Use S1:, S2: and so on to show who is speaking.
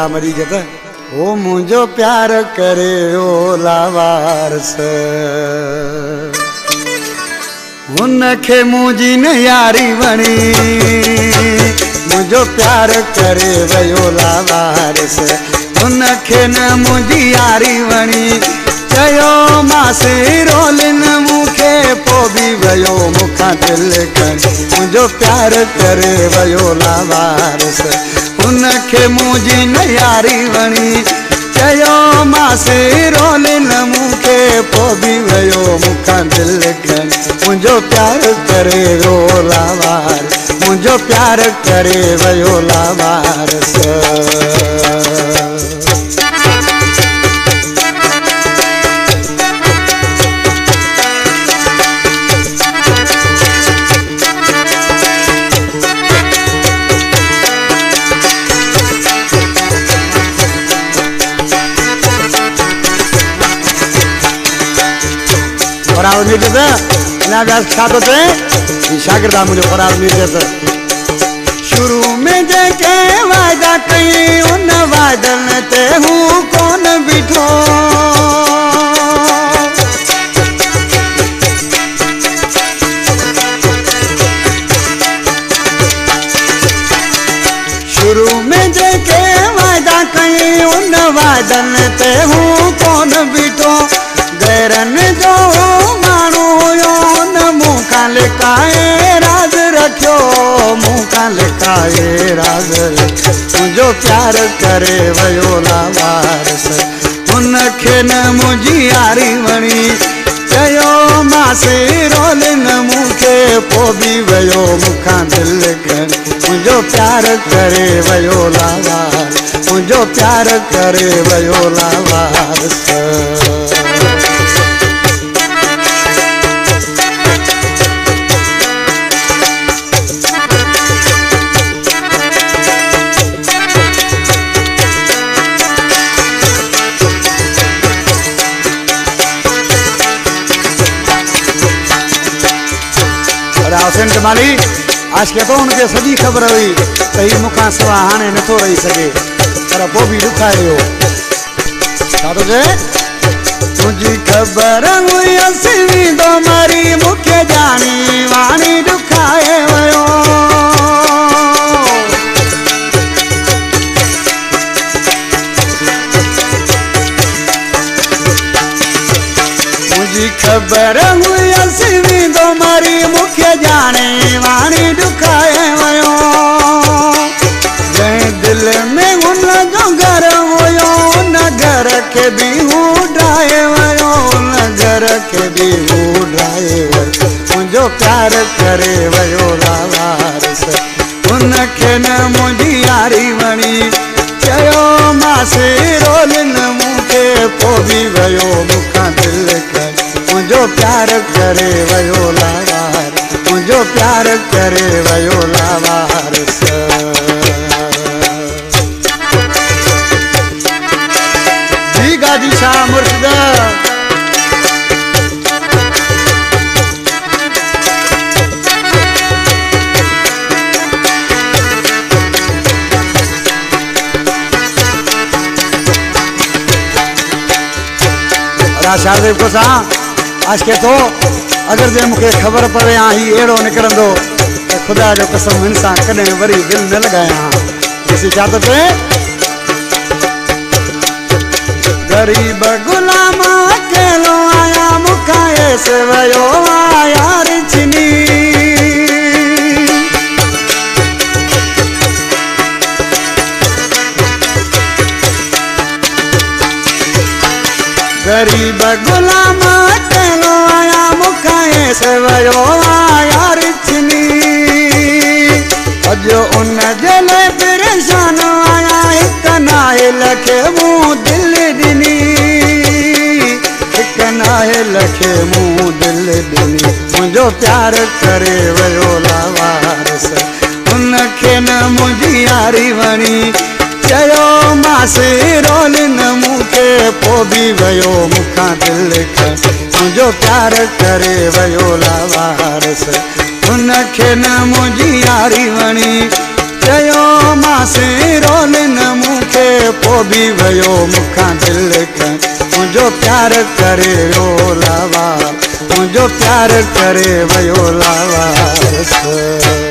S1: मरी जत ओ मुझो प्यार करे ओ लावारस उनखे मुझी न यारी वणी मुझो प्यार करे वयो लावारस उनखे न मुझी यारी वणी चयो मासे रोलिन मुखे पो भी वयो मुखा दिल कर मुझो प्यार करे वयो लावारस उनखे मुझी न यारी वणी चयो मासे रोलिन मुखे पो भी वयो मुखा दिल कर मुझो प्यार करे वो लावार मुझो प्यार करे वयो लावारस शागिर्दा मुझे फरार निर्देश शुरू में जेके वायदा कई उन वादन ते हूँ कौन बिठो शुरू में जेके वायदा कई उन वादन ते हूँ कौन बिठो गैरन जो मानो न मुखा लिकाए राज रखियो मुखा लिकाए राज मुझो प्यार करे वयो लावारस उनखे न मुझी यारी वणी चयो मासे रोलिन मुखे पो भी वयो मुखा दिल कर मुझो प्यार करे वयो लावार मुझो प्यार करे वयो लावारस सेंट माली आज के तो उनके सजी खबर हुई कई मुखा सवा हाने न तो रही सके पर वो भी दुखाए हो साधो जे मुझी खबर हुई असली दो मारी मुखे जानी वाणी दुखाए वयो मुझी खबर हुई असली दो मारी मुखे जाने वाणी दुखाए वयो जै दिल में उन जो घर हुयो न घर के भी उड़ाए वयो न घर के भी उड़ाए वयो मुझो प्यार करे वयो लावारस उनखे न मुझी यारी वणी चयो मासे रोलिन मुखे पो भी वयो मुखा दिल कर मुझो प्यार करे वयो लावार मुझो प्यार करे वयो लावारस जी गाजी शाह मुर्शिद शाहदेव को सा आज के तो अगर जे मुखे खबर पवे आ ही एड़ो निकरंदो तो खुदा जो कसम इंसान कदे वरी दिल न लगाया किसी चाहत पे गरीब गुलाम अकेलो आया मुखा ऐसे वयो आया रिचनी गरीब गुलाम अकेलो आया मुखा ऐसे वयो आया रिचनी अजो उन जले परेशान आया एक नाहे लखे मुँह दिल दिनी एक नाहे लखे मुँह दिल दिनी मुझो प्यार करे वयो लावारस उनखे न मुझी यारी वणी चयो मासे रोलिन मुखे पो भी वयो मुखा दिल कर मुझो प्यार करे वयो लावारस उनखे न मुझी यारी वणी चयो मासी रोलिन मूंखे पोइ बि वियो मूंखां दिलि मुंहिंजो प्यार करे वियो लावार मुंहिंजो प्यार करे वियो लावार